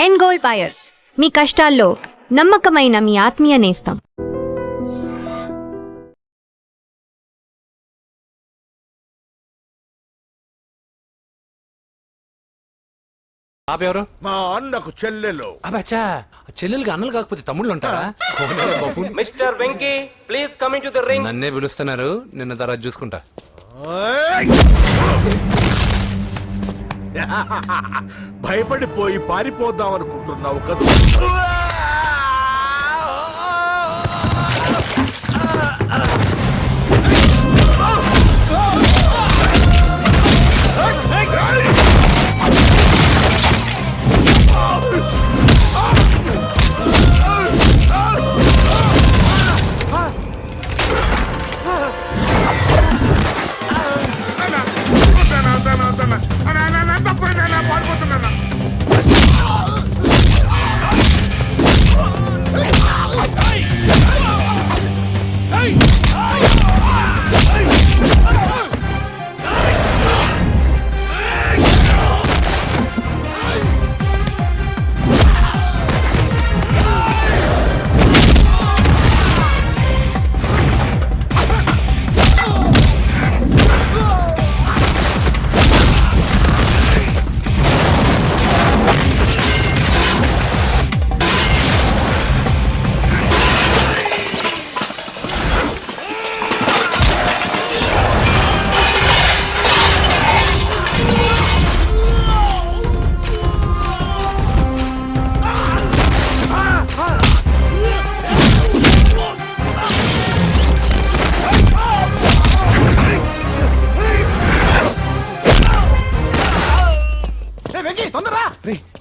End gold buyers, మీ కష్టాల్లో నమ్మకమైన మీ ఆత్మీయ నేస్తం. ఎవరు? మా అన్నకు చెల్లెలు. అబ్బచ్చా, చెల్లెలుగా అన్నలు కాకపోతే తమ్ముళ్ళు ఉంటారా? Mister Venky, please come in to the ring. నన్నే పిలుస్తున్నారు, నిన్న తర్వాత చూసుకుంటా. భయపడిపోయి పారిపోదాం అనుకుంటున్నావు కదా?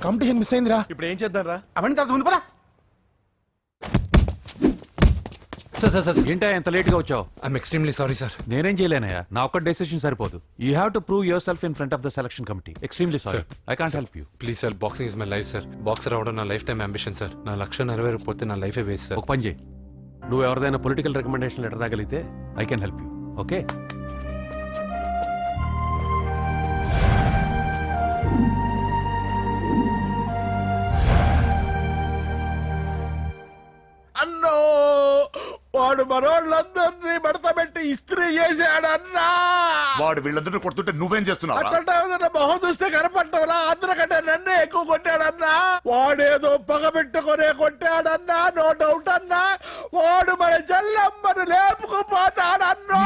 కాంపిటీషన్ మిస్ అయిందిరా. ఇప్పుడు ఏం చేద్దాం రా? అవన్నీ తర్వాత ముందు పదా. సార్ ఏంటా ఎంత లేట్ గా వచ్చావు? I'm extremely sorry sir. నేనేం చేయలేనయ్యా, నా ఒక్క డెసిషన్ సరిపోదు. You have to prove your self in front of the selection committee. Extremely sorry, I can't help you. Please sir, boxing is my life sir. Boxer అవడం నా life time ambition sir. నా లక్ష్యం నెరవేరకపోతే నా లైఫే waste sir. ఒక పని చేయి, నువ్వు ఎవరిదైనా పొలిటికల్ రికమెండేషన్ లెటర్ రాగలిగితే I can help you. Okay? అన్నో, వాడు మనోళ్ళందరినీ మడత పెట్టి ఇస్త్రీ చేశాడన్నా. వాడు వీళ్ళందరూ కొడుతుంటే నువ్వేం చేస్తున్నావు? అట్లా మొహం చూస్తే కనపడ్డవరా? అందరికంటే నన్నే ఎక్కువ కొట్టాడన్నా. వాడేదో పగ పెట్టుకునే కొట్టాడన్నా, నో డౌట్ అన్నా. వాడు మన జల్లమ్మను లేపుకుపోతాడన్నా.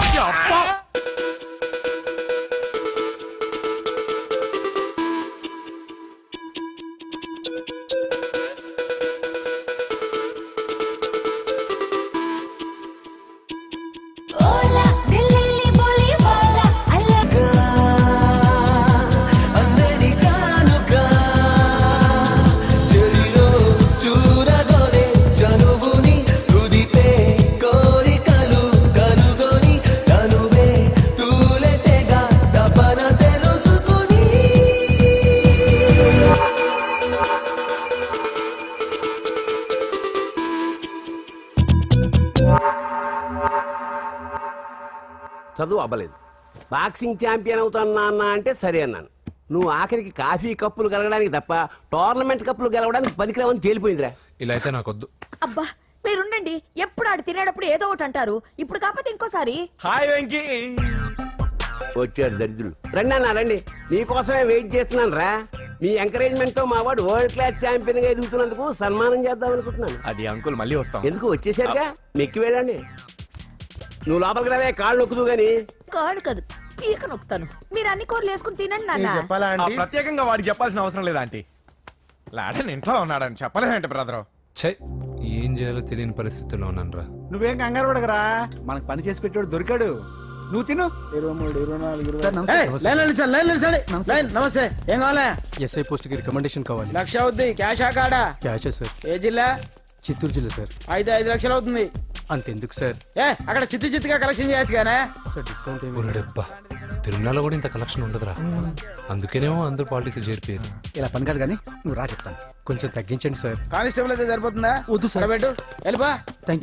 చదువు అవ్వలేదు, బాక్సింగ్ ఛాంపియన్ అవుతున్నా అన్న అంటే సరే అన్నాను. నువ్వు ఆఖరికి కాఫీ కప్పులు గెలవడానికి తప్ప టోర్నమెంట్ కప్పులు గెలవడానికి పనికిరావని తేలిపోయిందిరా. ఇలా అయితే నాకొద్దు. అబ్బా మీరుండండి, ఎప్పుడు ఆడు తినేటప్పుడు ఏదో ఒకటి అంటారు. ఇప్పుడు కాకపోతే ఇంకోసారి. హాయ్ వెంకీ. వచ్చాడు దరిద్రులు. రండి అన్న రండి, మీకోసమే వెయిట్ చేస్తున్నాను రా. మీ ఎంకరేజ్మెంట్ తో మా వాడు వరల్డ్ క్లాస్ ఛాంపియన్ గా ఎదుగుతున్నందుకు సన్మానం చేద్దాం అనుకుంటున్నాను. అది అంకుల్ మళ్ళీ వస్తాం. ఎందుకు వచ్చేసరిగా మెక్కి వెళ్ళండి. నువ్వు లోపలికి రావే, కాళ్ళు నొక్కుదు గాని. కాళ్ళు కాదు, పీక నొక్కుతాను. మీరు అన్ని కూరలు వేసుకుని తినండి నాన్న. చెప్పాలా? ప్రత్యేకంగా వాడికి చెప్పాల్సిన అవసరం లేదా ఆంటీ? లాడన్ ఇంట్లో ఉన్నాడని చెప్పలేదంటే బ్రదర్. ఛై, ఏం చేయాలో తెలియని పరిస్థితుల్లో ఉన్నాను రా. నువ్వేం కంగారు పడకరా, మనకు పని చేసి పెట్టాడు దొరికాడు. నువ్వు తిను. 23, 24, నమస్తే. ఏం కావాలా? ఎస్ఐ పోస్ట్ కి రికమెండేషన్ కావాలి. 1,00,000 అవుద్ది. క్యాషా కాడా? క్యాషే సార్. ఏ జిల్లా? చిత్తూరు జిల్లా సార్. 5 లక్షలు అవుతుంది. అంతెందుకు సార్? అక్కడ చిత్తుగా కలెక్షన్ చేయొచ్చు కానీ సార్ డిస్కౌంట్ ఏమి? ఒరేడబ్బా, తిరుమలలో కూడా ఇంత కలెక్షన్ ఉండదురా. అందుకేనేమో అందరూ పాలిటిక్స్ చేరిపోయారు. ఇలా పని కాదు కానీ నువ్వు రా చెప్తాను. కొంచెం తగ్గించండి సార్. కానిస్టేబుల్ అయితే సరిపోతుందా? వద్దు సార్. పెట్టు, వెళ్ళిపా.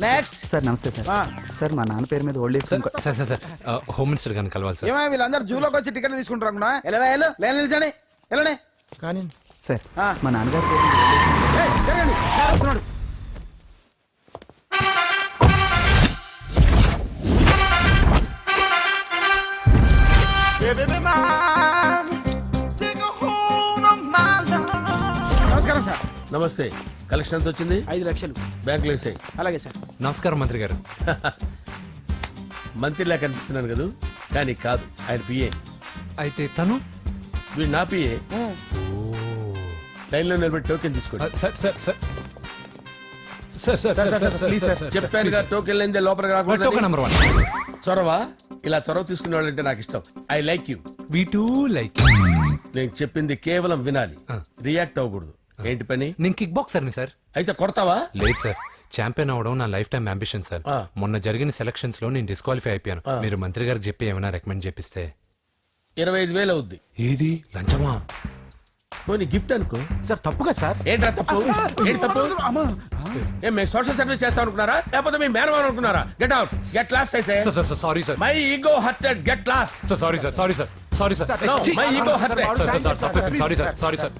నెక్స్ట్. సార్ నమస్తే సార్. సార్ మా నాన్న పేరు మీద old age sir sir sir home minister గారిని కలవాలి సార్. ఏమో వీళ్ళందరూ జూలోకి వచ్చి టికెట్లు తీసుకుంటారు అనుకున్నా. ఎలా లైన్ నిలిచండి, వెళ్ళండి. కానీ సార్ ఆ. మా నాన్నగారి పేరు మీద ఓల్డేజ్ ఏయ్, జరగండి. సార్ వస్తున్నాడు. నమస్కారం సార్. నమస్తే. కలెక్షన్ ఎంత వచ్చింది? 5 లక్షలు. బ్యాంకులో వేసాయి. అలాగే సార్. నమస్కారం మంత్రి గారు. మంత్రిలా కనిపిస్తున్నాను కదా, కానీ కాదు, ఆయన పిఏ. అయితే తను వీడు నా పిఏ. లైన్లో నిలబెట్టి టోకెన్ ఆ, తీసుకోండి. Sir sir sir sir sir sir, sir sir, sir please sir sir. చెప్పాను కదా, టోకెన్ లేనిదే లోపలికి టోకెన్ రాకూడదు. నెంబర్ 1. చొరవ, ఇలా చొరవ తీసుకునే వాళ్ళంటే నాకు ఇష్టం. I like you. We two like. నేను చెప్పింది కేవలం వినాలి, రియాక్ట్ అవ్వకూడదు. ఏంటి పని? నేను కిక్ బాక్సర్ని సార్. అయితే కొడతావా? లేదు సార్, ఛాంపియన్ అవడం నా లైఫ్ టైం అంబిషన్ సార్. ఆ. మొన్న జరిగిన సెలక్షన్స్ లో నేను డిస్క్వాలిఫై అయిపోయాను. మీరు మంత్రి గారికి చెప్పి ఏమైనా రికమెండ్ చేపిస్తే. 25,000 అవుద్ది. ఏది లంచమా? పోనీ గిఫ్ట్ అనుకో. సార్ తప్పుగా సార్. ఏంట్రా తప్పు? ఏంటి తప్పు? అమ్మా. ఏం మేము సోషల్ సర్వీస్ చేస్తాం అనుకున్నారా, లేకపోతే మీ మేనమాన్ అనుకున్నారా? Get out, get lost. అయితే sir sir sorry sir. My ego hurted, get lost. Sir sorry sir, sorry sir, sorry sir. No, my ego hurt. Sorry sir, sorry sir.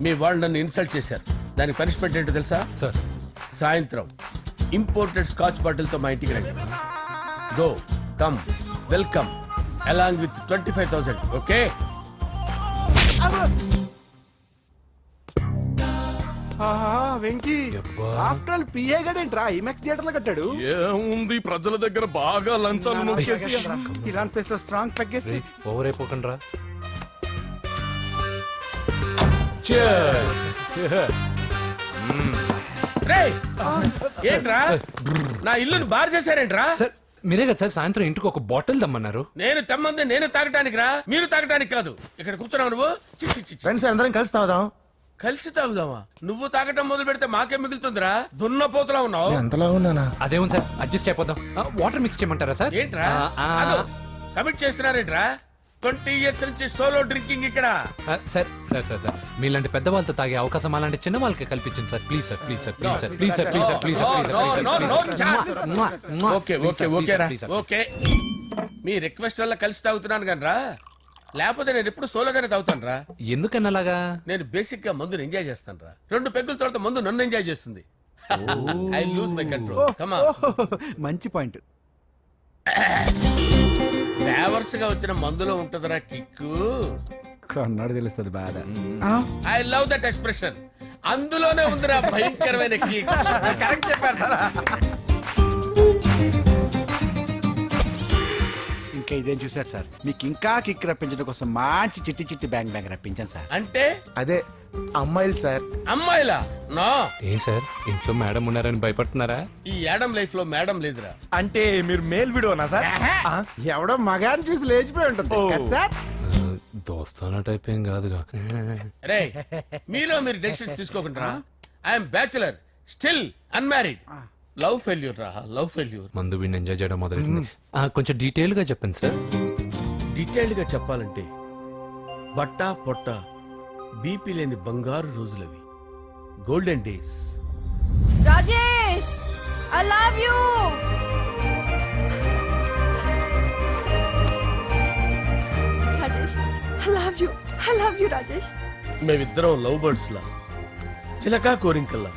మీ వాళ్ళు నన్ను ఇన్సల్ట్ చేశారు. దానికి పనిష్మెంట్ ఏంటో తెలుసా? సార్ సాయంత్రం imported scotch bottle తో మా ఇంటికి రండి. Go, come, welcome along with 25,000. Okay? Venky యబ్బా. ఆఫ్టర్ ఆల్ పిఏ గడేంట్రా ఇమెక్స్ థియేటర్ లో కట్టాడు. ఏముంది, ప్రజల దగ్గర బాగా లంచాలు నొక్కేసి ఇలాంటి ప్లేస్ లో స్ట్రాంగ్ తగ్గేస్తే ఓవర్ అయిపోకండి రా. రేయ్, ఏంట్రా నా ఇల్లుని బార్ చేశారేంట్రా? సార్ మీరే కదా సార్ సాయంత్రం ఇంటికి ఒక బాటిల్ దమ్మన్నారు. నేను తెమ్మంది నేను తాగటానికి రా, మీరు తాగటానికి కాదు. ఇక్కడ కూర్చున్నావు నువ్వు. చి, చి, చి, చి. ఫ్రెండ్స్ అందరం కలిసి తాగుదాం. కలిసి తాగుదామా? నువ్వు తాగటం మొదలు పెడితే మాకేం మిగులుతుందిరా? దున్నపోతులా ఉన్నావు. ఎంతలా ఉన్నానా? అదేమో సార్ అడ్జస్ట్ అయిపోదాం. వాటర్ మిక్స్ చేయమంటారా సార్? ఏంట్రా ఆ, కమిట్ చేస్తున్నారేంట్రా? 20 years నుంచి సోలో డ్రింకింగ్ ఇక్కడ. సార్ సార్ సార్ సార్ మీలాంటి పెద్ద వాళ్ళతో తాగే అవకాశం అలాంటి చిన్న వాళ్ళకి కల్పించండి sir. Please sir, please sir, please sir, please sir, please sir, please sir, please sir, No, no, no chance. Please okay okay okay రా, ఓకే. మీ రిక్వెస్ట్ వల్ల కలిసి తాగుతున్నాను కానీ రా, లేకపోతే నేను ఎప్పుడు సోలోగానే తాగుతాను రా. ఎందుకన్నా అలాగా? నేను బేసిక్ గా మందుని ఎంజాయ్ చేస్తాను రా. 2 పెగ్గుల తర్వాత మందు నన్ను ఎంజాయ్ చేస్తుంది. I lose my control. Come on. మంచి పాయింట్. ఫ్లేవర్స్ గా వచ్చిన మందులో ఉంటదిరా కిక్కు. కన్నాడు తెలుస్తుంది బాధ. I love that expression. అందులోనే ఉందిరా భయంకరమైన కిక్. కరెక్ట్ చెప్పారు సార్. ఇంకా ఇదేం చూసారు సార్, మీకు ఇంకా కిక్ రప్పించడం కోసం మంచి చిట్టి చిట్టి బ్యాంగ్ బ్యాంగ్ రప్పించాను సార్. అంటే అదే అమ్మాయిలు సార్. అమ్మాయిలా? నా ఏం సార్ ఇంట్లో మేడం ఉన్నారని భయపడుతున్నారా? ఈ యాడమ్ లైఫ్ లో మేడం లేదురా. అంటే మీరు మేల్ వీడియోనా సార్? ఎవడో మగాన్ని చూసి లేచిపోయి ఉంటుంది కదా సార్. దోస్తానా టైప్ ఏం కాదుగా. రే, మీలో మీరు డెసిషన్స్ తీసుకోకుండా. I'm bachelor, still unmarried. Love failure రా, లవ్ ఫెయిల్యూర్. మందు వీడిని ఎంజాయ్ చేయడం మొదలైంది. కొంచెం డీటెయిల్ గా చెప్పండి సార్. డీటెయిల్డ్ గా చెప్పాలంటే బట్టా పొట్ట బీపీ లేని బంగారు రోజులవి, golden days. Rajesh, I love you. Rajesh, I love you. I love you Rajesh. మేమిద్దరం లవ్ బర్డ్స్ లా, చిలకా కోరింకల్లా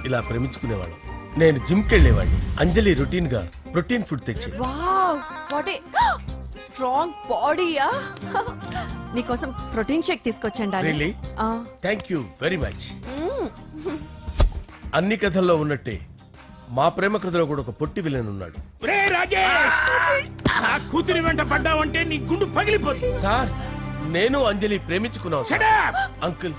ఇలా ప్రేమించుకునేవాళ్ళం. నేను జిమ్ కెళ్ళేవాడిని. అంజలి రొటీన్ గా ప్రోటీన్ ఫుడ్ తెచ్చి. వావ్, వాట్ ఏ స్ట్రాంగ్ బాడీయా. నీకోసం ప్రోటీన్ షేక్ తీసుకొచ్చండి. Really? Thank you very much. అన్ని కథల్లో ఉన్నట్టే మా ప్రేమ కథలో కూడా ఒక పొట్టి విలన్ ఉన్నాడు. కూతురి వెంట పడ్డావంటే నీ గుండు పగిలిపోతుంది. సార్, నేను అంజలి ప్రేమించుకున్నాను సార్. అంకుల్,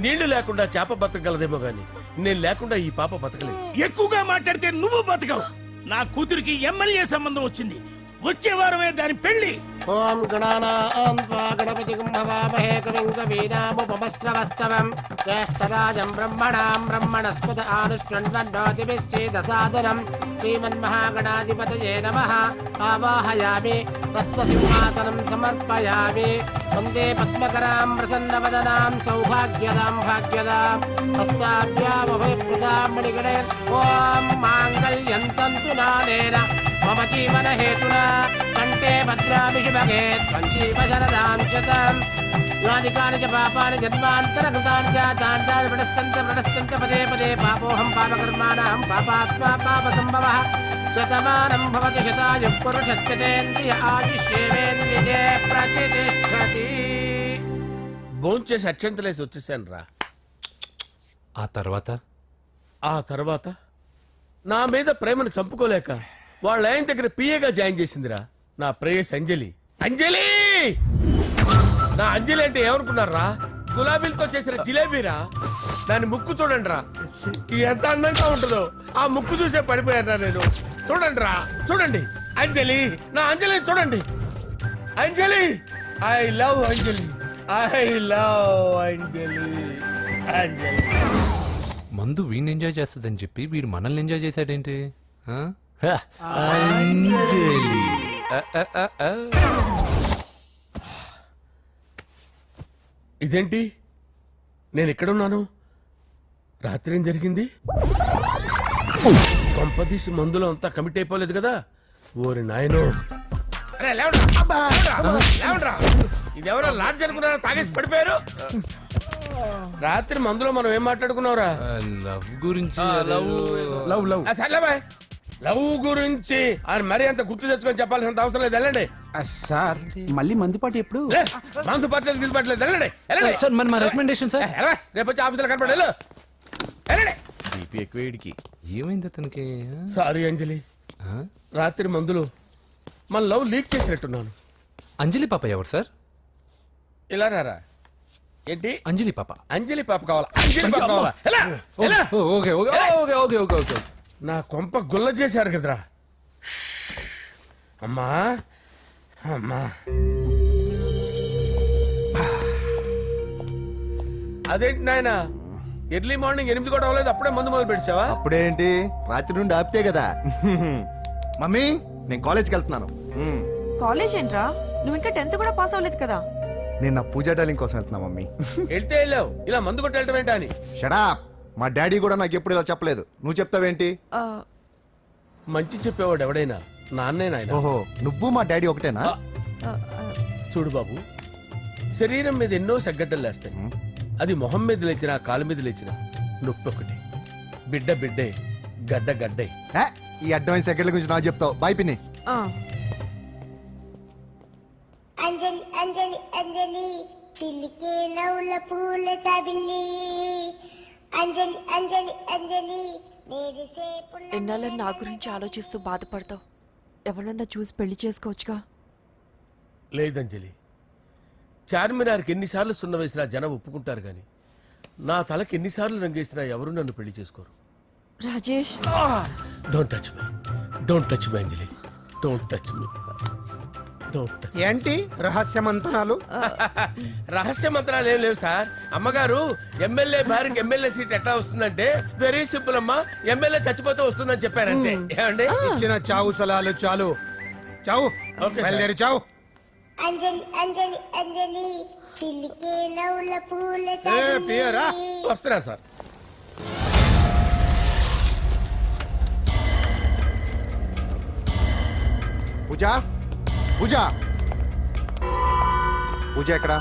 నీళ్లు లేకుండా చేప బతకగలదేమో గాని నేను లేకుండా ఈ పాప బతకలేదు. ఎక్కువగా మాట్లాడితే నువ్వు బతకవు. నా కూతురికి ఎమ్మెల్యే సంబంధం వచ్చింది. వచ్చే వారమే దాని పెళ్లి. ఓం గణానాం త్వా గణపతిం భవామహే కవిం కవీనాముపమస్రవస్తవం జ్యేష్ఠరాజం బ్రహ్మణాం బ్రహ్మణస్పద ఆనుష్ణ్వన్నోతిభిశ్చేదసాదనం శ్రీమన్మహాగణాధిపతయే నమః. ఆవాహయామి తత్వసింహాసనం సమర్పయామి. వందే పద్మకరాం ప్రసన్నవదనాం సౌభాగ్యదాం భాగ్యదాం హస్తాభ్యామభయప్రదాం మణిగణే. ఓం మాంగళ్యం తంతు నానేన మమ జీవన హేతునా కంటే భద్రామి శుభగే త్వం జీవ శరదాం శతం. యానికాని చ పాపాని జన్మాంతరకృతాని చ తాని ప్రణశ్యంత పదే పదే పాపోహం పాపకర్మాణం పాపాత్మా పాపసంభవః శతమానం భవతి శతాయుః పురుషస్యేంద్రియ ఆయుష్యేంద్రియే ప్రతిష్టతి. భోంచేసి అక్షంతలేసి వచ్చేసాను రా. ఆ తర్వాత ఆ తర్వాత నా మీద ప్రేమను చంపుకోలేక వాళ్ళ ఆయన దగ్గర పిఏగా జాయిన్ చేసిందిరా నా ప్రేయస్ అంజలి. అంజలి, నా అంజలి అంటే ఏమనుకున్నారా? గులాబీలతో చేసిన జిలేబీరా. దాని ముక్కు చూడండి రా, ఎంత అందంగా ఉంటుందో. ఆ ముక్కు చూసే పడిపోయారా నేను. చూడండి రా, చూడండి అంజలి, నా అంజలిని చూడండి. Anjali, I love Anjali, I love Anjali. Anjali మందు వీడిని ఎంజాయ్ చేస్తుందని చెప్పి వీడు మనల్ని ఎంజాయ్ చేశాడేంటి? ఆ? అంజలి. ఆ. ఇదేంటి, నేను ఎక్కడున్నాను? రాత్రి ఏం జరిగింది? కొంపదీసి మందులో అంతా కమిట్ అయిపోలేదు కదా? ఓరి నాయనో. అరే లేవండ్రా. అబ్బా, లేవండ్రా. ఇదెవరో లాడ్జ్ అనుకున్నారో తాగేసి పడిపోయారు. రాత్రి మందులో మనం ఏం మాట్లాడుకున్నావురా? లవ్ గురించి లవ్ లవ్ సర్లే బాయ్. లవ్ గురించి ఆయన మరీ అంత గుర్తు తెచ్చుకొని చెప్పాల్సినంత అవసరం లేదు. వెళ్ళండి. సార్ మళ్ళీ మందుపాటి ఎప్పుడు? లే, మందు పట్టలేదు తీసుపట్టలేదు. వెళ్ళండి, వెళ్ళండి. సార్ మన రికమెండేషన్ సార్. రేపు వచ్చి ఆఫీసులో కనపడి వెళ్ళు. వెళ్ళండి. బీపీ ఎక్కువ వీడికి. ఏమైంది అతనికి? సారీ అంజలి, ఆ? రాత్రి మందులో మన లవ్ లీక్ చేసినట్టున్నాను. అంజలి పాప ఎవరు సార్? ఇలా రారా. ఏంటి? అంజలి పాప. అంజలి పాప కావాలా? అంజలి పాప కావాలా? ఎలా? ఎలా? Okay okay okay okay okay okay. నా కొంప గుల్ల చేశారు కదరా. అమ్మా అమ్మా, అదేంటి నాయన, ఎర్లీ మార్నింగ్ 8 కూడా అవ్వలేదు, అప్పుడే మందు మొదలు పెట్టావా? అప్పుడేంటి, రాత్రి నుండి ఆపితే కదా. మమ్మీ, నేను కాలేజ్కి వెళ్తున్నాను. కాలేజ్ ఏంట్రా, నువ్వు ఇంకా 10th కూడా పాస్ అవ్వలేదు కదా. నేను నా పూజా డాలింగ్ కోసం వెళ్తున్నా మమ్మీ. వెళ్తే వెళ్ళావు, ఇలా మందు కొట్టి వెళ్ళటం ఏంటా అని. షడా, మా డాడీ కూడా నాకు ఎప్పుడు ఇలా చెప్పలేదు. నువ్వు చెప్తావేంటి? మంచి చెప్పేవాడు ఎవడైనా నాన్నే నాయన. ఓహో, నువ్వు మా డాడీ ఒకటేనా? చూడు బాబు, శరీరం మీద ఎన్నో సగ్గడ్డలు లేస్తాయి. అది మొహం మీద లేచినా కాలు మీద లేచినా నొప్పి ఒకటి. బిడ్డ బిడ్డే, గడ్డ గడ్డే. ఏ, ఈ అడ్వాన్స్ సెకండ్ల గురించి నాకు చెప్తావు. బాయ్ పిన్ని. అంజలి అంజలి అంజలి పిల్లికే నవ్వుల పూల తబిల్లి. అంజలి అంజలి అంజలి ఎన్నాళ్ళని నా గురించి ఆలోచిస్తూ బాధపడతావు. ఎవరన్నా చూసి పెళ్లి చేసుకోవచ్చుగా. లేదంజలి, చార్మినార్కి ఎన్నిసార్లు సున్న వేసినా జనం ఒప్పుకుంటారు గాని నా తలకి ఎన్నిసార్లు రంగేసినా ఎవరు నన్ను పెళ్లి చేసుకోరు. Rajesh, don't touch me, don't touch me Anjali, don't touch me, don't touch. ఏంటి రహస్య మంతనాలు? రహస్య మంత్రాలు ఏం లేవు సార్. అమ్మగారు ఎమ్మెల్యే భార్యకి ఎమ్మెల్యే సీట్ ఎట్లా వస్తుందంటే వెరీ సింపుల్ అమ్మా, ఎమ్మెల్యే చచ్చిపోతే వస్తుందని చెప్పారంటే. ఏమండి? ఇచ్చిన చావు సలాలు చాలు. చావు, ఓకే బయలుదేరి చావు. అంజలి అంజలి అంజలి పిల్లికే నవ్వుల పూల పియరా వస్తున్నాను సార్. పూజ, పూజ, పూజ ఎక్కడ?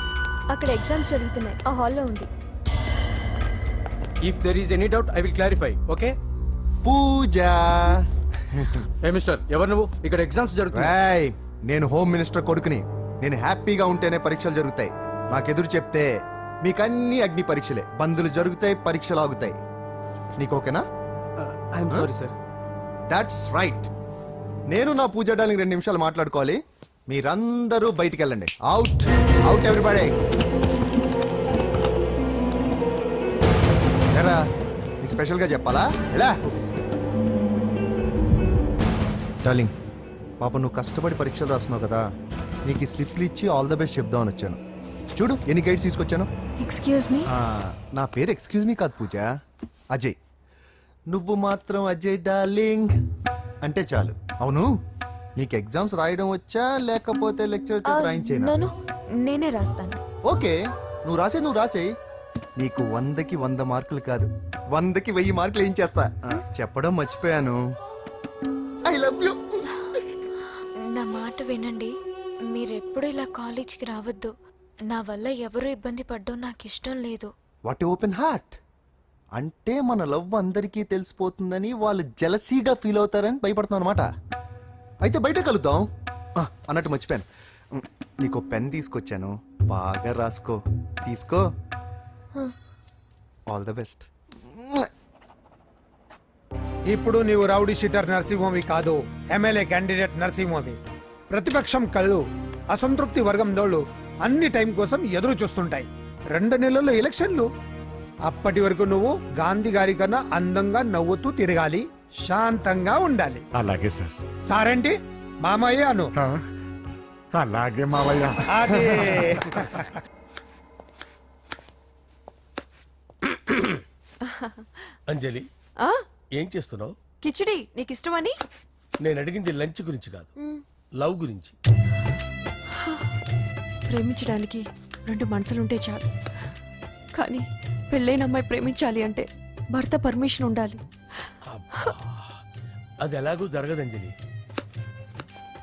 అక్కడ ఎగ్జామ్స్ జరుగుతున్నాయి, ఆ హాల్లో ఉంది. If there is any doubt I will clarify. Okay. Pooja. ఏ మిస్టర్, ఎవరు నువ్వు? ఇక్కడ ఎగ్జామ్స్ జరుగుతున్నాయి. రాయ్, నేను హోమ్ మినిస్టర్ కొడుకుని. నేను హ్యాపీగా ఉంటేనే పరీక్షలు జరుగుతాయి. నాకెదురు చెప్తే మీకన్నీ అగ్ని పరీక్షలే. బందులు జరుగుతాయి, పరీక్షలు ఆగుతాయి. నీకు ఓకేనా? I'm sorry sir. That's right. నేను నా పూజ డార్లింగ్ 2 నిమిషాలు మాట్లాడుకోవాలి. మీరందరూ బయటికి వెళ్ళండి. Out, out everybody. ఎరా, నీకు స్పెషల్గా చెప్పాలా? ఎలా డార్లింగ్, పాప నువ్వు కష్టపడి పరీక్షలు రాస్తున్నావు కదా, నీకు ఈ స్లిప్లు ఇచ్చి ఆల్ ద బెస్ట్ చెప్దామని వచ్చాను. చూడు ఎన్ని గైడ్స్ తీసుకొచ్చాను. Excuse me. నా పేరు ఎక్స్క్యూజ్ మీ కాదు పూజ, అజయ్. నువ్వు మాత్రం అజయ్ డార్లింగ్ అంటే చాలు. అవును, నీకు ఎగ్జామ్స్ రాయడం వచ్చా లేకపోతే లెక్చర్ చేసి రాయించేనా? నేనే రాస్తాను. ఓకే, నువ్వు రాసే. నీకు 100కి 100 మార్కులు కాదు, 100కి 1000 మార్కులు ఏం చేస్తా. చెప్పడం మర్చిపోయాను, ఐ లవ్ యూ. నా మాట వినండి, మీరెప్పుడు ఇలా కాలేజ్కి రావద్దు. నా వల్ల ఎవరు ఇబ్బంది పడ్డం నాకు ఇష్టం లేదు. వాట్ ఓపెన్ హార్ట్ అంటే మన లవ్ అందరికీ తెలిసిపోతుందని వాళ్ళు జలసీగా ఫీల్ అవుతారని భయపడుతున్నాను అనమాట. అయితే బయట కలుద్దాం. అన్నట్టు మర్చిపోయాను, నీకు పెన్ తీసుకొచ్చాను, బాగా రాసుకో. తీసుకో. All the best. ఇప్పుడు నీవు రౌడీ షీటర్ నరసింహవి కాదు, ఎమ్మెల్యే క్యాండిడేట్ నరసింహవి. ప్రతిపక్షం కళ్ళు అసంతృప్తి వర్గం డోళ్ళు అన్ని టైం కోసం ఎదురు చూస్తుంటాయి. 2 నెలల్లో ఎలక్షన్లు. అప్పటి వరకు నువ్వు గాంధీ గారి కన్నా అందంగా నవ్వుతూ తిరగాలి, శాంతంగా ఉండాలి. అలాగే సార్. సారేంటి మామయ్య అను. అలాగే మావయ్య. అదే. అంజలి, ఆ? ఏం చేస్తున్నావు? కిచిడి నీకు ఇష్టమని. నేను అడిగింది లంచ్ గురించి కాదు, లవ్ గురించి. ప్రేమించడానికి 2 మనసులుంటే చాలు, కానీ పెళ్ళైన అమ్మాయి ప్రేమించాలి అంటే భర్త పర్మిషన్ ఉండాలి. అది ఎలాగూ జరగదు అంజలి.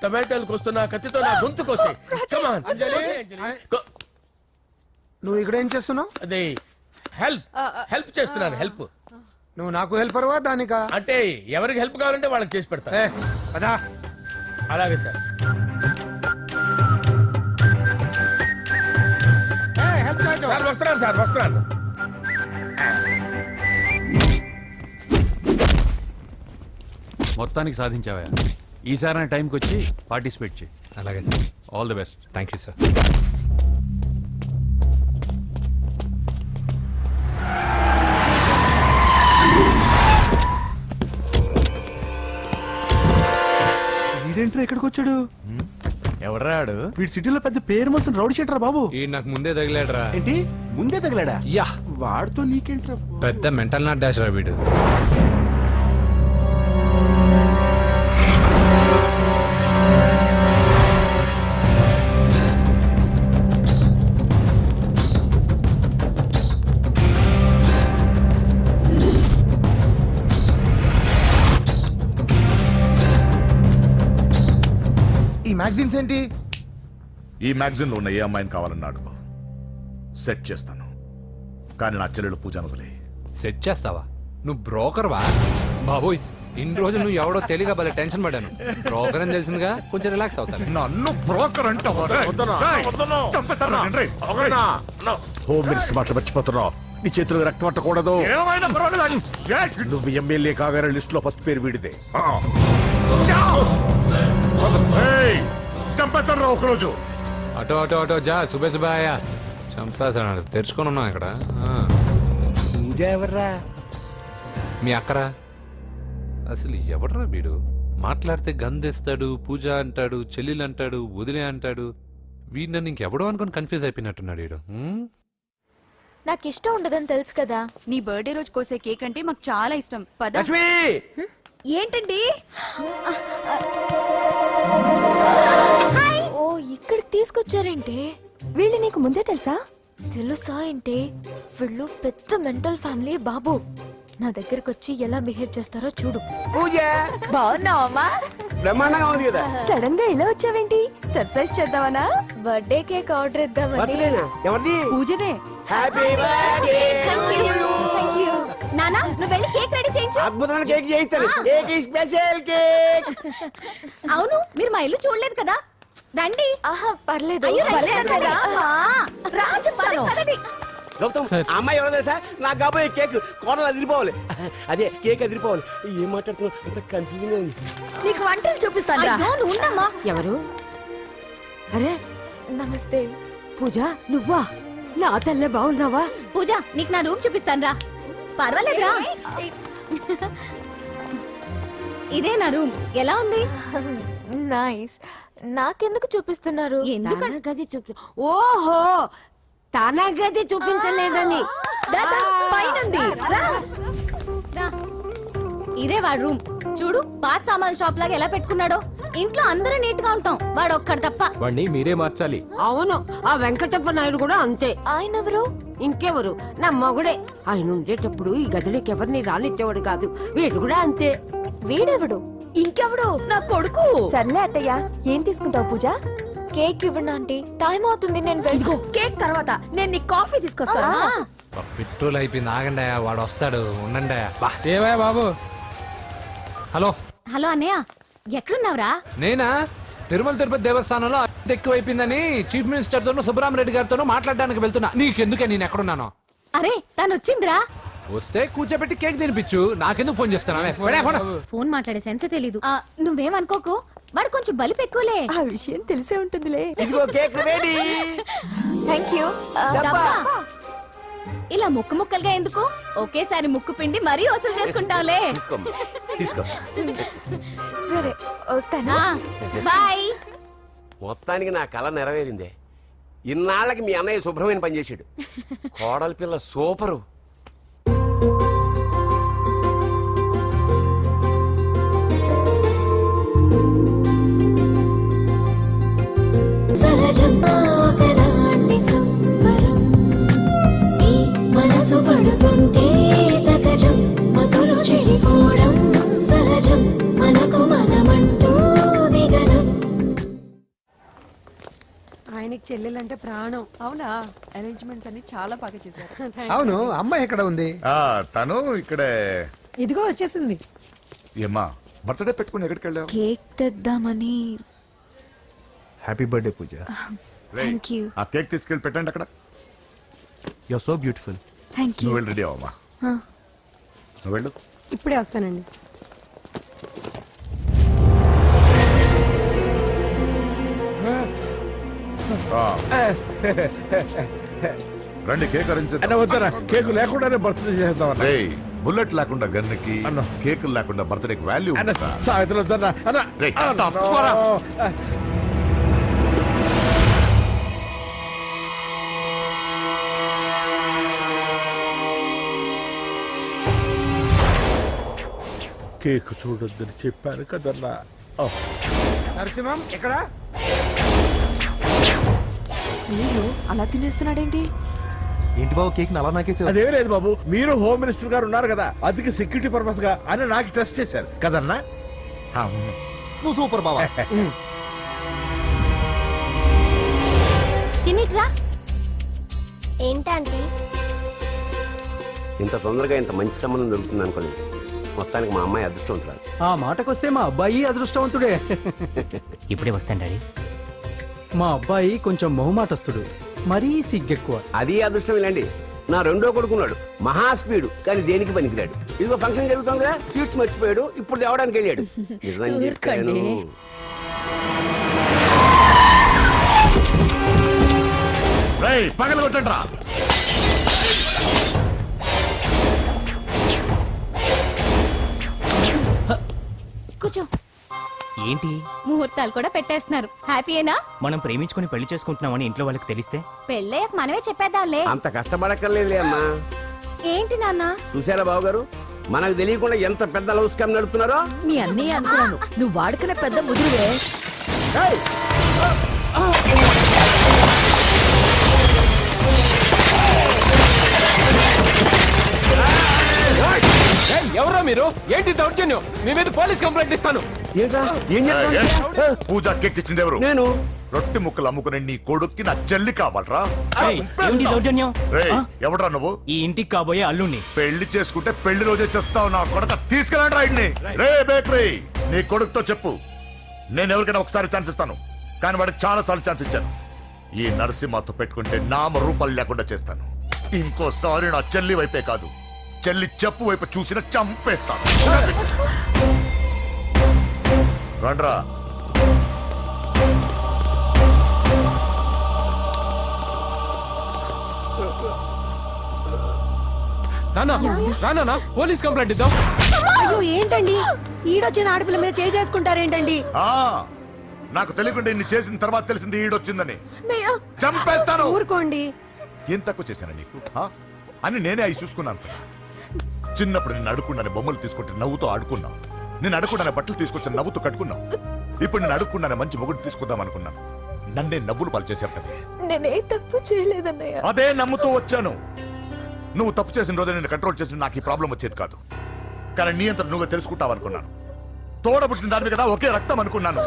టమాటాలకు వస్తున్న కత్తితో నా గొంతు కోసే. Come on. నువ్వు ఇక్కడ ఏం చేస్తున్నావు? అదే హెల్ప్ చేస్తున్నాను. హెల్ప్. నువ్వు నాకు హెల్పర్వా దానికా? అంటే ఎవరికి హెల్ప్ కావాలంటే వాళ్ళకి చేసి పెడతా. పదా. అలాగే సార్. సార్ వస్తున్నాను, సార్ వస్తున్నాను. మొత్తానికి సాధించావా? ఈసారి టైంకి వచ్చి పార్టిసిపేట్ చేయి. అలాగే sir. All the best. Thank you sir. వీడేంట్రా ఇక్కడికి వచ్చాడు? ఎవడ్రాడు? వీడి సిటీలో పెద్ద పేరు మోసిన రౌడీ షీటర్ బాబు. ఈ నాకు ముందే తగిలాడరా. ఏంటి ముందే తగిలాడా? యా, వాడితో నీకేంట్రా? పెద్ద మెంటల్ నాట్ డాష్ రా వీడు. ఈ మ్యాగజైన్స్ ఏంటి? ఈ మ్యాగజైన్ లో ఉన్న ఏ అమ్మాయిని కావాలన్నా అడుగు, సెట్ చేస్తాను. కానీ నా చెల్లెలు పూజను వదిలే. సెట్ చేస్తావా? నువ్వు బ్రోకర్ వా? బాబోయ్, ఇన్ని రోజులు నువ్వు ఎవడో తెలియక భలే టెన్షన్ పడ్డాను. బ్రోకర్ అని తెలిసిందిగా కొంచెం రిలాక్స్ అవుతాను. నన్ను బ్రోకర్ అంటే హోమ్ మినిస్టర్ మాటలు మర్చిపోతున్నావు. నీ చేతులకు రక్తం పట్టకూడదు. నువ్వు ఎమ్మెల్యే కాగానే లిస్ట్ లో ఫస్ట్ పేరు వీడిదే. చంపేస్తాను రా ఒకరోజు. అటో అటో అటో జా. సుబే సుబే ఆయా. చంపేస్తాడు. తెరుచుకొని ఉన్నాం ఇక్కడ. పూజ ఎవర్రా? మీ అక్కరా? అసలు ఎవడరా వీడు? మాట్లాడితే గంధేస్తాడు, పూజ అంటాడు, చెల్లెలు అంటాడు, వదిలే అంటాడు. వీడు నన్ను ఇంకెవడో అనుకొని కన్ఫ్యూజ్ అయిపోయినట్టున్నాడు వీడు. నాకు ఇష్టం ఉండదని తెలుసు కదా. నీ బర్త్డే రోజు కోసే కేక్ అంటే మాకు చాలా ఇష్టం. పద. ఏంటండి? ఓ, ఇక్కడికి తీసుకొచ్చారేంటి? వీళ్ళు నీకు ముందే తెలుసా? తెలుసా ఏంటి? వీళ్ళు పెద్ద మెంటల్ ఫ్యామిలీ బాబు. నా దగ్గరకు వచ్చి ఎలా బిహేవ్ చేస్తారో చూడు. పూజ బాగున్నావమ్మా? బ్రహ్మాండంగా ఉంది కదా. సడన్ గా ఇలా వచ్చావేంటి? సర్ప్రైజ్ చేద్దామనా? బర్త్డే కేక్ ఆర్డర్ ఇద్దామని. బర్త్డేనా? ఎవరిది? పూజనే. Happy birthday. నానా, నువ్వు వెళ్ళి కేక్ రెడీ చేయించు. అద్భుతమైన కేక్ చేయిస్తాను. Cake special cake. అవును, మీరు మా ఇల్లు చూడలేదు కదా. రండి. ఆహా, పర్లేదు. గౌతమ్, ఆ అమ్మాయి ఎవరో తెలుసా? నాకు కాబోయే కేక్ కోడలు అదిరిపోవాలి. అదే కేక్ అదిరిపోవాలి. ఏం మాట్లాడుతున్నావు? అంత కన్ఫ్యూజన్ గా ఉంది. నీకు వంటలు చూపిస్తాను. ఎవరు? అరే నమస్తే. పూజ, నువ్వా? నా తల్లే బాగున్నావా? పూజ, నీకు నా రూమ్ చూపిస్తాను రా. పర్వాలేదురా. ఇదే నా రూమ్. ఎలా ఉంది? నైస్. నాకెందుకు చూపిస్తున్నారు? తన గది ఓహో, తన గది చూపించలేదని. పైనుంది. ఇదే వాడు రూమ్. చూడు, పాత సామాన్ షాప్ లాగా ఎలా పెట్టుకున్నాడో. ఇంట్లో అందరూ నీట్ గా ఉంటాం, వాడు ఒక్కడు తప్ప. వాడిని మీరే మార్చాలి. అవును, ఆ వెంకటప్ప నాయుడు కూడా అంతే. ఆయన ఎవరు? ఇంకెవరు? నా మగుడే. ఆయన ఉండేటప్పుడు ఈ గదిలోకి ఎవరిని రానిచ్చేవాడు కాదు. వీడు కూడా అంతే. వీడెవడు? ఇంకెవడు? నా కొడుకు. సర్లే అత్తయ్య, ఏం తీసుకుంటావు పూజ? కేక్ ఇవ్వండి ఆంటీ టైం అవుతుంది నేను ఇదిగో కేక్ తర్వాత నేను నీ కాఫీ తీసుకొస్తాను పెట్రోల్ అయిపోయింది ఆగండి వాడు వస్తాడు ఉండండి ఏవయ్య బాబు హలో హలో అన్నయ్య ఎక్కడున్నావురా? నేనా తిరుమల తిరుపతి దేవస్థానంలో అత్యంత ఎక్కువైపోయిందని చీఫ్ మినిస్టర్ తోనూ సుబ్బరామరెడ్డి గారితోనూ మాట్లాడడానికి వెళ్తున్నా. నీకెందుకే నేను ఎక్కడున్నాను? అరే తను వచ్చిందిరా. వస్తే కూర్చోబెట్టి కేక్ తినిపించు. నాకెందుకు ఫోన్ చేస్తాను? ఫోన్ మాట్లాడే సెన్సే తెలీదు. నువ్వేమనుకోకు, వాడు కొంచెం బలిపు ఎక్కువలే. ఆ విషయం తెలిసే ఉంటుందిలే. ఇదిగో కేక్ రెడీ. థ్యాంక్ యూ డబ్బా. ఇలా ముక్కు ముక్కలుగా ఎందుకు, ఒకేసారి ముక్కు పిండి మరీ వసూలు చేసుకుంటావులే. తీసుకో. సరే వస్తాను. బాయ్. మొత్తానికి నా కళ నెరవేరిందే. ఇన్నాళ్ళకి మీ అన్నయ్య శుభ్రమైన పని చేశాడు. కోడలి పిల్ల సూపరు. మనసు పడుతుంటే తగజం మతులు చెడిపోవడం సహజం మనకు మనమంటూ విగనం. ఆయనకి చెల్లెలంటే ప్రాణం. అవునా? అరేంజ్మెంట్స్ అన్ని చాలా బాగా చేశారు. అవును అమ్మాయి ఎక్కడ ఉంది? తను ఇక్కడే. ఇదిగో వచ్చేసింది. ఏమ్మా బర్త్డే పెట్టుకుని ఎక్కడికి వెళ్ళావు? కేక్ తెద్దామని. Happy birthday Pooja. Thank you. ఆ కేక్ తీసుకెళ్ళి పెట్టండి అక్కడ. You are so beautiful. Thank you. నువ్వు వెళ్ళి రెడీ అవమ్మా. నువ్వు వెళ్ళు. ఇప్పుడే వస్తానండి. రండి కేక్ అరేంజ్ వద్దరా కేక్ లేకుండానే బర్త్డే చేద్దాం. బుల్లెట్ లేకుండా గన్నుకి కేక్ లేకుండా బర్త్డేకి వాల్యూ. సాయంత్రం వద్దన్నా కేక్ చూడొద్దని చెప్పాను కదన్నా. నరసింహం ఇక్కడ మీరు అలా తినేస్తున్నాడేంటి? ఏంటి బాబు కేక్ అలా నాకేసావు? అదేం లేదు బాబు, మీరు హోమ్ మినిస్టర్ గారు ఉన్నారు కదా, అందుకే సెక్యూరిటీ పర్పస్ గా అని నాకు టెస్ట్ చేశారు కదన్నా. నువ్వు సూపర్ బాబా. చిన్నిట్రా. ఏంటంటే ఇంత తొందరగా ఇంత మంచి సంబంధం దొరుకుతుంది అనుకోలేదు. మొత్తానికి మా అమ్మాయి అదృష్టవంతురాలు. ఆ మాటకొస్తే మా అబ్బాయి అదృష్టవంతుడే. ఇప్పుడే వస్తాను డాడీ. మా అబ్బాయి కొంచెం మొహమాటస్తుడు, మరీ సిగ్గెక్కువ. అది అదృష్టం ఇలాండి. నా రెండో కొడుకున్నాడు, మహా స్పీడు, కానీ దేనికి పనికిరాడు. ఇదిగో ఫంక్షన్ జరుగుతుంది కదా, స్వీట్స్ మర్చిపోయాడు, ఇప్పుడు తేవడానికి వెళ్ళాడు. నిజం చెప్పాను. పగల కొట్టండి రా. కూర్చో. ఏంటి ముహూర్తాలు కూడా పెట్టేస్తున్నారు. హ్యాపీయేనా? మనం ప్రేమించుకుని పెళ్లి చేసుకుంటున్నామని ఇంట్లో వాళ్ళకి తెలిస్తే? పెళ్ళయ్యాక మనమే చెప్పేద్దాంలే. అంత కష్టపడక్కర్లేదులే అమ్మా. ఏంటి నాన్న? చూసారా బాబు గారు, మనకు తెలియకుండా ఎంత పెద్ద లవ్ స్కామ్ నడుపుతున్నారో. మీ అన్నయ్య అనుకున్నాను, నువ్వు వాడుకునే పెద్ద ముదురువే. ఎవరో మీరు? ఏంటి దౌర్జన్యం? మీ మీద పోలీస్ కంప్లైంట్ ఇస్తాను. పూజ కేక్ ఇచ్చింది ఎవరు? నేను. రొట్టె ముక్కలు అమ్ముకునే నీ కొడుక్కి నా చెల్లి కావాలరా? ఏంటి దౌర్జన్యం? ఎవడరా నువ్వు? ఈ ఇంటికి కాబోయే అల్లుణ్ణి. పెళ్లి చేసుకుంటే పెళ్లి రోజే చేస్తావు నా కొడుక. తీసుకెళ్ళండి రైడ్ని. రే బేకరీ, నీ కొడుకుతో చెప్పు, నేను ఎవరికైనా ఒకసారి ఛాన్స్ ఇస్తాను, కానీ వాడికి చాలా సార్లు ఛాన్స్ ఇచ్చాను. ఈ నరసింహతో పెట్టుకుంటే నామ రూపాలు లేకుండా చేస్తాను. ఇంకోసారి నా చెల్లి వైపే కాదు, చెల్లి చెప్పు వైపు చూసిన చంపేస్తాను. రండ్రా. నాన్న పోలీస్ కంప్లైంట్ ఇద్దాం. అయ్యో ఏంటండి, ఈడొచ్చిన ఆడపిల్ల మీద చేసుకుంటారేంటండి? నాకు తెలియకుండా ఇన్ని చేసిన తర్వాత తెలిసింది ఈడొచ్చిందని. చంపేస్తాను. ఊరుకోండి. ఏం తక్కువ చేశాను నీకు అని నేనే అవి చూసుకున్నాను. చిన్నప్పుడు నేను అడుక్కున్నాను బొమ్మలు తీసుకుంటే నవ్వుతో ఆడుకున్నావు. నేను అడుక్కున్నాను బట్టలు తీసుకొచ్చి నవ్వుతో కట్టుకున్నావు. ఇప్పుడు నేను అడుక్కున్నాను మంచి మొగుడు తీసుకుందాం అనుకున్నాను. నన్నే నవ్వులు పాలు చేశారు కదే. నేనే తప్పు చేయలేదన్నయ్య. అదే నమ్ముతూ వచ్చాను. నువ్వు తప్పు చేసిన రోజు నేను కంట్రోల్ చేసిన నాకు ఈ ప్రాబ్లం వచ్చేది కాదు. కానీ నీ అంతా నువ్వే తెలుసుకుంటావు అనుకున్నాను. తోడబుట్టిన దాని కదా ఒకే రక్తం అనుకున్నాను.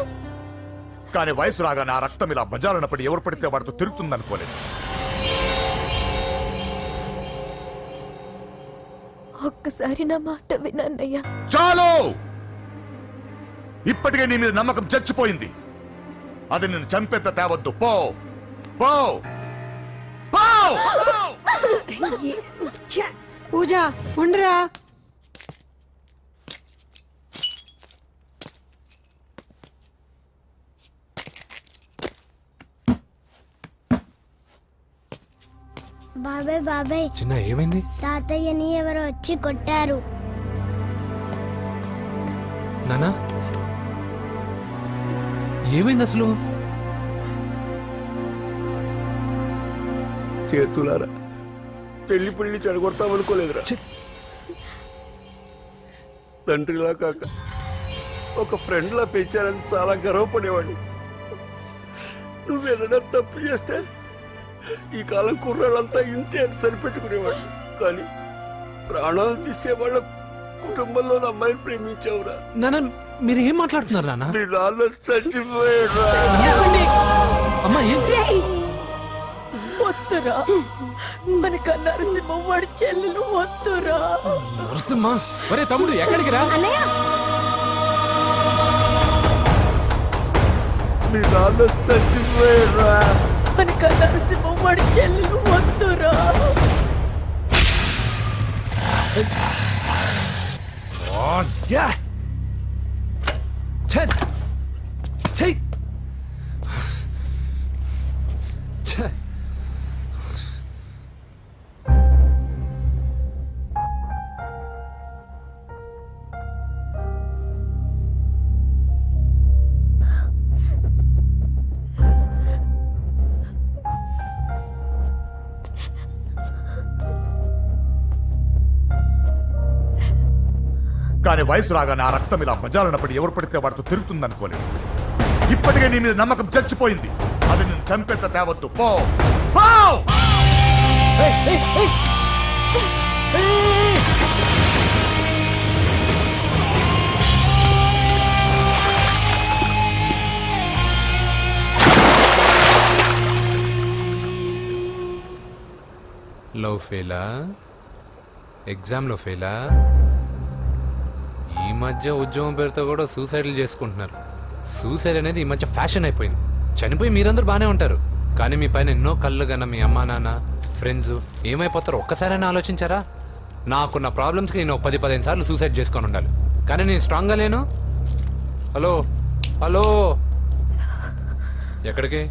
కానీ వయసు రాగానే ఆ రక్తం ఇలా బజారునప్పుడు ఎవరు పడితే వాడితో తిరుగుతుంది అనుకోలేదు. ఒక్కసారి నా మాట వినన్నయ్య. చాలు, ఇప్పటికే నీ మీద నమ్మకం చచ్చిపోయింది. అది నిన్ను చంపేంత తేవద్దు. పో పో పో. పూజ ఉండరా. బాబాయ్ బాబాయ్, చిన్న ఏమైంది? తాతయ్యని ఎవరో వచ్చి కొట్టారు. నానా ఏమైంది అసలు? చేతులారా పెళ్లి పెళ్లి చెడగొడతామనుకోలేదురా. తండ్రిలా కాక ఒక ఫ్రెండ్లా పెంచారని చాలా గర్వపడేవాడిని. నువ్వేదైనా తప్పు చేస్తే ఈ కాలం కుర్రాళ్ళంతా ఇంతే అని సరిపెట్టుకునేవాడు. కానీ ప్రాణాలు తీసేవాళ్ళ కుటుంబంలో అమ్మాయిని ప్రేమించావురా. నానా మీరు ఏం మాట్లాడుతున్నారు నానా? నీ నాన్న చచ్చిపోయాడురా. అమ్మా ఏం? వద్దురా, మనకు నరసింహ వాడి చెల్లెలు వద్దురా. నరసింహ, ఒరే తమ్ముడు ఎక్కడికి రా? అన్నయ్య నీ నాన్న చచ్చిపోయాడురా. మనకు నరసింహ వాడి చెల్లెలు వద్దురా. యా ఛే ఛే ఛే. కానీ వయసు రాగానే ఆ రక్తం ఇలా బజారునప్పుడు ఎవరు పడితే వాడితో తిరుగుతుంది అనుకోలేదు. ఇప్పటికే నీ మీద నమ్మకం చచ్చిపోయింది. అది నిన్ను చంపేంత తేవద్దు. పో పో. లో ఫెయిలా? ఎగ్జామ్లో ఫెయిలా? ఈ మధ్య ఉద్యోగం పేరుతో కూడా సూసైడ్లు చేసుకుంటున్నారు. సూసైడ్ అనేది ఈ మధ్య ఫ్యాషన్ అయిపోయింది. చనిపోయి మీరందరూ బాగానే ఉంటారు, కానీ మీ పైన ఎన్నో కళ్ళు కన్నా మీ అమ్మా నాన్న ఫ్రెండ్స్ ఏమైపోతారో ఒక్కసారైనా ఆలోచించారా? నాకున్న ప్రాబ్లమ్స్కి నేను 10-15 సార్లు సూసైడ్ చేసుకొని ఉండాలి, కానీ నేను స్ట్రాంగ్గా లేను. హలో హలో, ఎక్కడికి?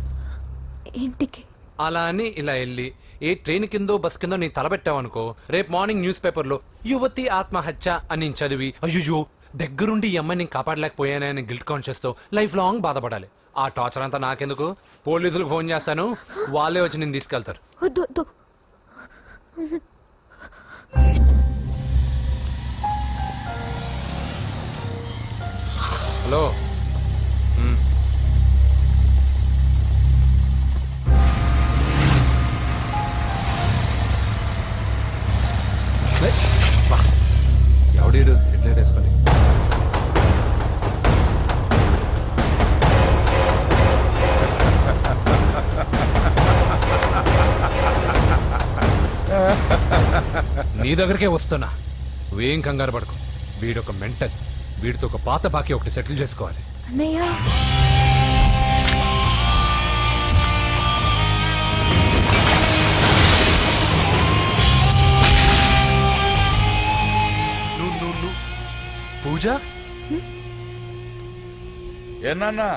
ఇంటికి. అలా అని ఇలా వెళ్ళి ఏ ట్రైన్ కిందో బస్ కిందో నీ తలబెట్టావనుకో, రేపు మార్నింగ్ న్యూస్ పేపర్లో యువతి ఆత్మహత్య అని నేను చదివి అయ్యో దగ్గరుండి ఈ అమ్మాయిని నేను కాపాడలేకపోయానని గిల్ట్ కాన్షియస్తో లైఫ్ లాంగ్ బాధపడాలి. ఆ టార్చర్ అంతా నాకెందుకు? పోలీసులకు ఫోన్ చేస్తాను, వాళ్ళే వచ్చి నేను తీసుకెళ్తారు. వద్దు వద్దు. హలో ఎవడీడు ఎట్లెట్ వేసుకొని నీ దగ్గరికే వస్తున్నా. నువ్వేం కంగారు పడకు. వీడొక మెంటల్. వీడితో ఒక పాత బాకీ ఒకటి సెటిల్ చేసుకోవాలి. అన్నయ్య పూజ ఏనా